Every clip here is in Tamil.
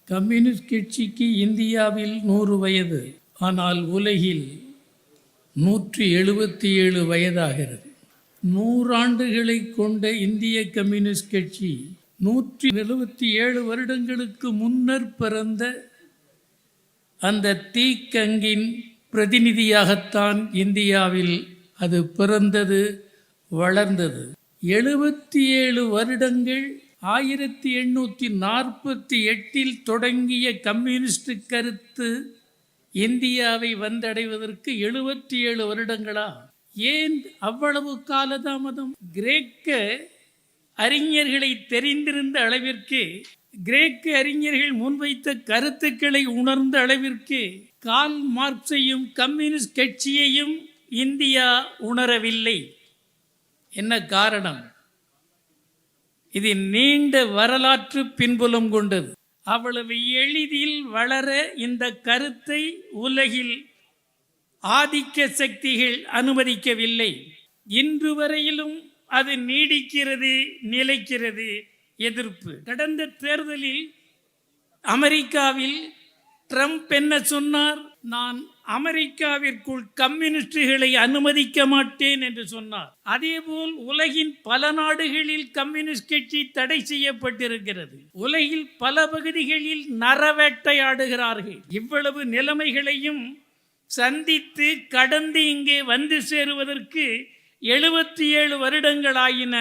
கம்யூனிஸ்ட் கட்சிக்கு இந்தியாவில் 100 வயது, ஆனால் உலகில் 177 வயதாகிறது. 100 ஆண்டுகளை கொண்ட இந்திய கம்யூனிஸ்ட் கட்சி 177 வருடங்களுக்கு முன்னர் பிறந்த அந்த தீக்கங்கின் பிரதிநிதியாகத்தான் இந்தியாவில் அது பிறந்தது, வளர்ந்தது. 77 வருடங்கள் 1848 தொடங்கிய கம்யூனிஸ்ட் கருத்து இந்தியாவை வந்தடைவதற்கு 77 வருடங்களா? ஏன் அவ்வளவு காலதாமதம்? கிரேக்க அறிஞர்களை தெரிந்திருந்த அளவிற்கு, கிரேக்க அறிஞர்கள் முன்வைத்த கருத்துக்களை உணர்ந்த அளவிற்கு கார்ல் மார்க்ஸையும் கம்யூனிஸ்ட் கட்சியையும் இந்தியா உணரவில்லை. என்ன காரணம்? இது நீண்ட வரலாற்று பின்புலம் கொண்டது. அவ்வளவு எளிதில் வளர இந்த கருத்தை உலகில் ஆதிக்க சக்திகள் அனுமதிக்கவில்லை. இன்று வரையிலும் அது நீடிக்கிறது, நிலைக்கிறது. எதிர்ப்பு. கடந்த தேர்தலில் அமெரிக்காவில் ட்ரம்ப் என்ன சொன்னார்? நான் அமெரிக்காவிற்குள் கம்யூனிஸ்டுகளை அனுமதிக்க மாட்டேன் என்று சொன்னார். அதேபோல் உலகின் பல நாடுகளில் கம்யூனிஸ்ட் கட்சி தடை செய்யப்பட்டிருக்கிறது. உலகில் பல பகுதிகளில் நரவேட்டையாடுகிறார்கள். இவ்வளவு நிலைமைகளையும் சந்தித்து கடந்து இங்கே வந்து சேருவதற்கு 77 வருடங்கள் ஆயின.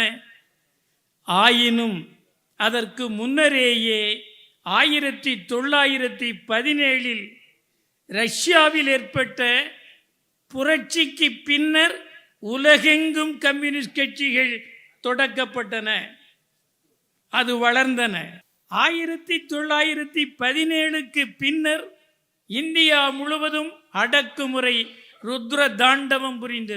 ஆயினும் அதற்கு முன்னரேயே 1917 ரஷ்யாவில் ஏற்பட்ட புரட்சிக்கு பின்னர் உலகெங்கும் கம்யூனிஸ்ட் கட்சிகள் தொடக்கப்பட்டன, அது வளர்ந்தன. 1917க்கு பின்னர் இந்தியா முழுவதும் அடக்குமுறை ருத்ர தாண்டவம் புரிந்தது.